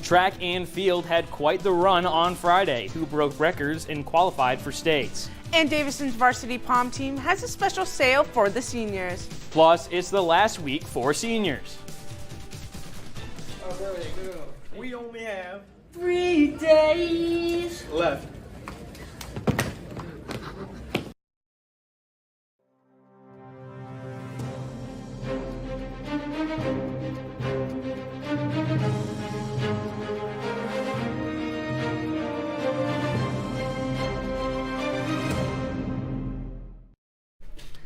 Track and field had quite the run on Friday, who broke records and qualified for states. And Davison's varsity pom team has a special sale for the seniors. Plus, it's the last week for seniors. We only have 3 days left.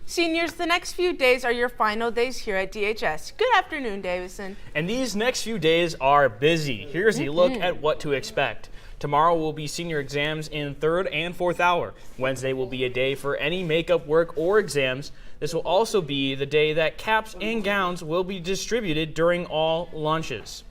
Seniors, the next few days are your final days here at DHS. Good afternoon, Davison. And these next few days are busy. Here's a look at what to expect. Tomorrow will be senior exams in 3rd and 4th hour. Wednesday will be a day for any makeup work or exams. This will also be the day that caps and gowns will be distributed during all lunches.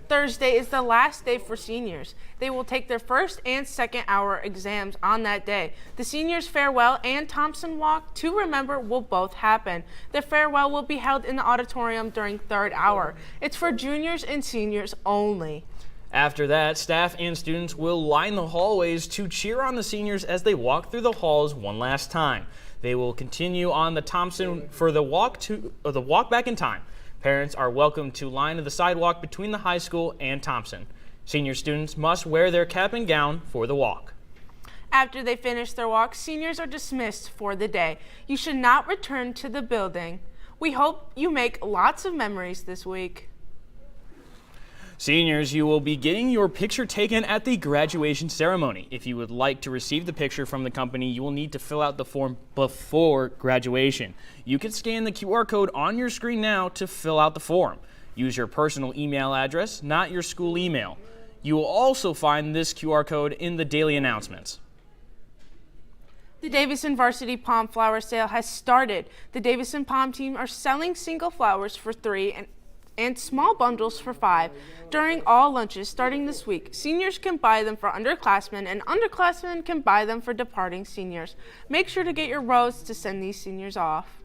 Thursday is the last day for seniors. They will take their 1st and 2nd hour exams on that day. The seniors farewell and Thompson Walk to Remember will both happen. The farewell will be held in the auditorium during 3rd hour. It's for juniors and seniors only. After that, staff and students will line the hallways to cheer on the seniors as they walk through the halls one last time. They will continue on the Thompson for the walk back in time. Parents are welcome to line the sidewalk between the high school and Thompson. Senior students must wear their cap and gown for the walk. After they finish their walk, seniors are dismissed for the day. You should not return to the building. We hope you make lots of memories this week. Seniors, you will be getting your picture taken at the graduation ceremony. If you would like to receive the picture from the company, you will need to fill out the form before graduation. You can scan the QR code on your screen now to fill out the form. Use your personal email address, not your school email. You will also find this QR code in the daily announcements. The Davison Varsity Pom Flower Sale has started. The Davison Pom team are selling single flowers for $3 and small bundles for $5 during all lunches starting this week. Seniors can buy them for underclassmen and underclassmen can buy them for departing seniors. Make sure to get your rows to send these seniors off.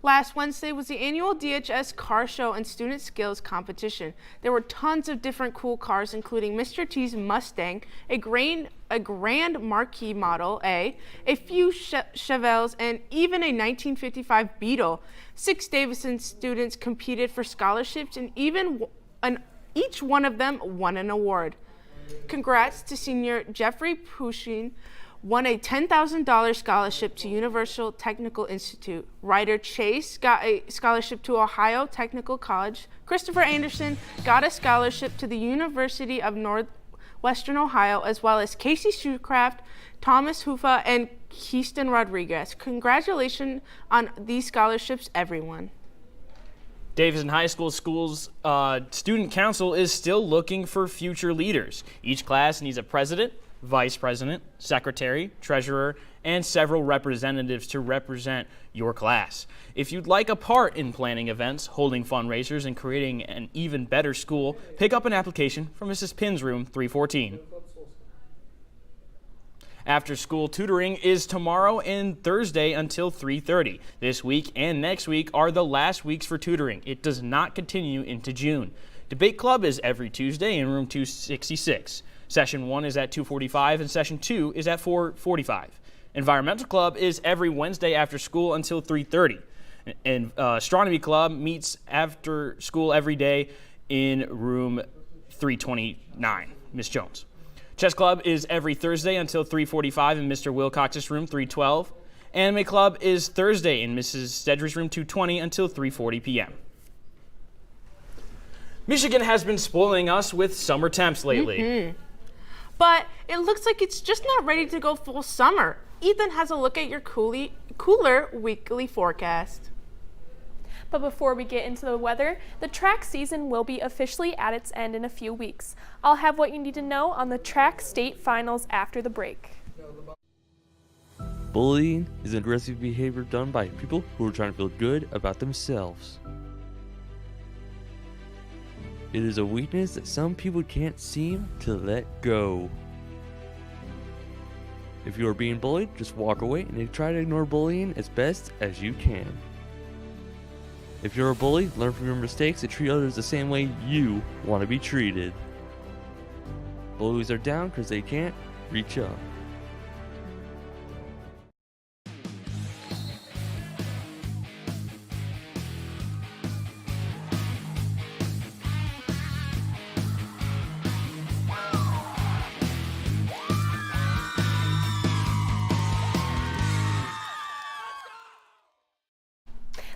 Last Wednesday was the annual DHS Car Show and Student Skills Competition. There were tons of different cool cars, including Mr. T's Mustang, a Grand Marquis Model A, a few Chevelles, and even a 1955 Beetle. 6 Davison students competed for scholarships, and each one of them won an award. Congrats to senior Jeffrey Pushin, won a $10,000 scholarship to Universal Technical Institute. Ryder Chase got a scholarship to Ohio Technical College. Christopher Anderson got a scholarship to the University of Northwestern Ohio, as well as Casey Shoecraft, Thomas Hufa, and Keaston Rodriguez. Congratulations on these scholarships, everyone. Davison High School's student council is still looking for future leaders. Each class needs a president, vice president, secretary, treasurer, and several representatives to represent your class. If you'd like a part in planning events, holding fundraisers, and creating an even better school, pick up an application from Mrs. Pinn's room 314. After school tutoring is tomorrow and Thursday until 3:30. This week and next week are the last weeks for tutoring. It does not continue into June. Debate club is every Tuesday in room 266. Session 1 is at 2:45 and Session 2 is at 4:45. Environmental club is every Wednesday after school until 3:30. And astronomy club meets after school every day in room 329, Miss Jones. Chess club is every Thursday until 3:45 in Mr. Wilcox's room 312. Anime club is Thursday in Mrs. Stedry's room 220 until 3:40 p.m. Michigan has been spoiling us with summer temps lately. But it looks like it's just not ready to go full summer. Ethan has a look at your cooler weekly forecast. But before we get into the weather, the track season will be officially at its end in a few weeks. I'll have what you need to know on the track state finals after the break. Bullying is aggressive behavior done by people who are trying to feel good about themselves. It is a weakness that some people can't seem to let go. If you are being bullied, just walk away and try to ignore bullying as best as you can. If you're a bully, learn from your mistakes and treat others the same way you want to be treated. Bullies are down because they can't reach up.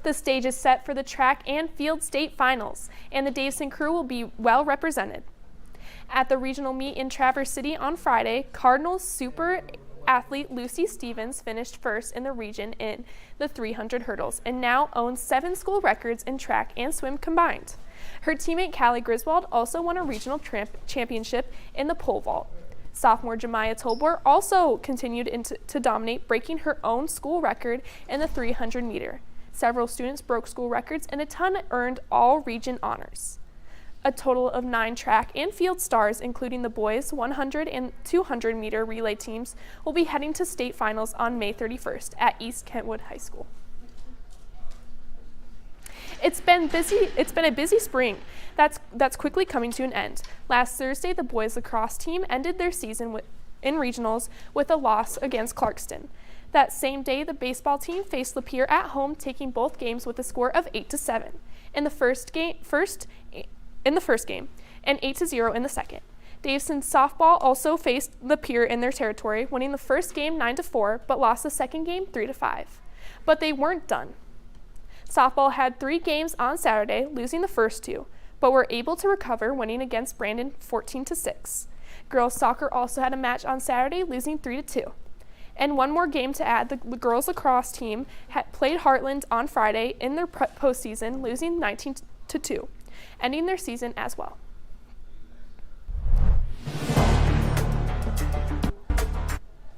The stage is set for the track and field state finals, and the Davison crew will be well represented. At the regional meet in Traverse City on Friday, Cardinals super athlete Lucy Stevens finished first in the region in the 300 hurdles and now owns 7 school records in track and swim combined. Her teammate Callie Griswold also won a regional championship in the pole vault. Sophomore Jemiah Tolbor also continued to dominate, breaking her own school record in the 300 meter. Several students broke school records and a ton earned all region honors. A total of 9 track and field stars, including the boys 100 and 200 meter relay teams, will be heading to state finals on May 31st at East Kentwood High School. It's been a busy spring that's quickly coming to an end. Last Thursday, the boys lacrosse team ended their season in regionals with a loss against Clarkston. That same day, the baseball team faced Lapeer at home, taking both games with a score of 8-7 in the first game and 8-0 in the second. Davison softball also faced Lapeer in their territory, winning the first game 9-4, but lost the second game 3-5. But they weren't done. Softball had 3 games on Saturday, losing the first 2, but were able to recover, winning against Brandon 14-6. Girls soccer also had a match on Saturday, losing 3-2. And one more game to add, the girls lacrosse team had played Heartland on Friday in their postseason, losing 19-2, ending their season as well.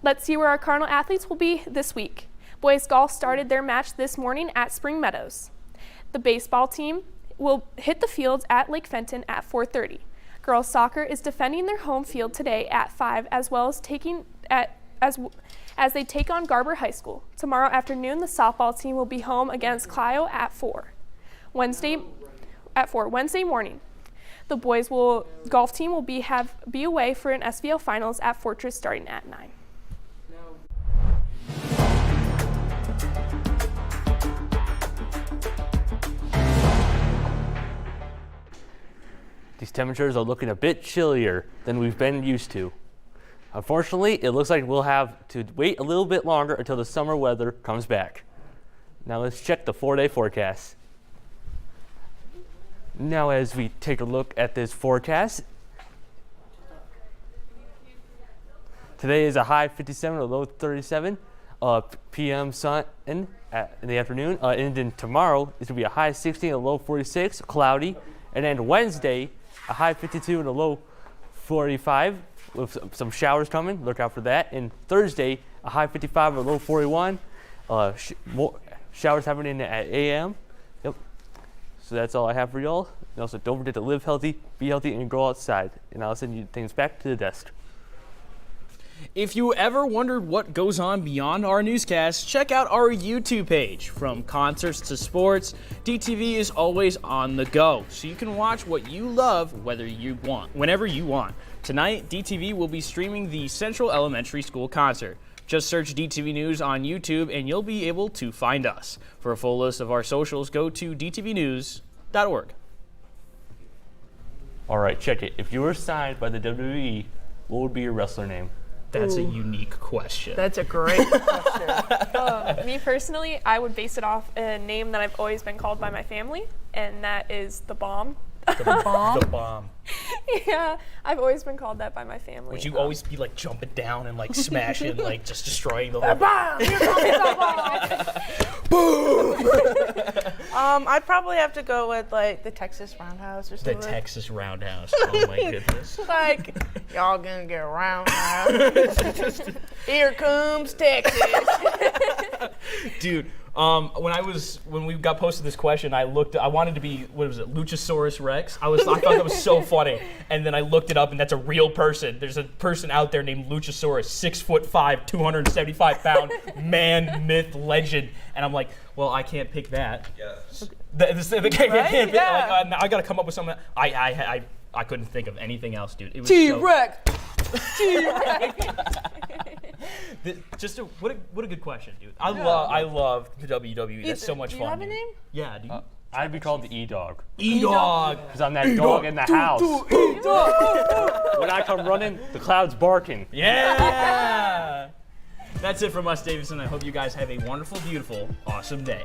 Let's see where our Cardinal athletes will be this week. Boys golf started their match this morning at Spring Meadows. The baseball team will hit the fields at Lake Fenton at 4:30. Girls soccer is defending their home field today at 5, as well as as they take on Garber High School. Tomorrow afternoon, the softball team will be home against Clio at 4. Wednesday morning, the boys golf team will be away for an SVL finals at Fortress starting at 9. These temperatures are looking a bit chillier than we've been used to. Unfortunately, it looks like we'll have to wait a little bit longer until the summer weather comes back. Now let's check the 4-day forecast. Now as we take a look at this forecast, today is a high 57, a low 37, p.m. sun in the afternoon. And then tomorrow is going to be a high 60 and a low 46, cloudy. And then Wednesday, a high 52 and a low 45 with some showers coming. Look out for that. And Thursday, a high 55 and a low 41. Showers happening at a.m. Yep. So that's all I have for y'all. And also, don't forget to live healthy, be healthy, and go outside. And I'll send you things back to the desk. If you ever wondered what goes on beyond our newscast, check out our YouTube page. From concerts to sports, DTV is always on the go, so you can watch what you love whenever you want. Tonight, DTV will be streaming the Central Elementary School concert. Just search DTV News on YouTube and you'll be able to find us. For a full list of our socials, go to dtvnews.org. All right, check it. If you were signed by the WWE, what would be your wrestler name? That's a unique question. That's a great question. Me personally, I would base it off a name that I've always been called by my family, and that is the Bomb. The Bomb? The Bomb. Yeah, I've always been called that by my family. Would you always be like jumping down and like smashing, like just destroying the whole Bomb! Here comes the Bomb! Boom! I'd probably have to go with like the Texas Roundhouse or The something. Texas Roundhouse. Oh my goodness. Like, y'all gonna get roundhouse. Here comes Texas. Dude, when we got posted this question, I wanted to be, what was it, Luchasaurus Rex? I thought that was so funny. And then I looked it up and that's a real person. There's a person out there named Luchasaurus, 6'5", 275 pound man, myth, legend. And I'm like, well, I can't pick that. Yes. Right? Yeah. I gotta come up with something. I couldn't think of anything else, dude. It was T-Rex. what a good question, dude. I love the WWE. That's so much Do fun. you have a dude. name? Yeah, dude. I'd be called the E-Dog. E-Dog. Because I'm that dog in the house. When I come running, the cloud's barking. Yeah. That's it from us, Davison. I hope you guys have a wonderful, beautiful, awesome day.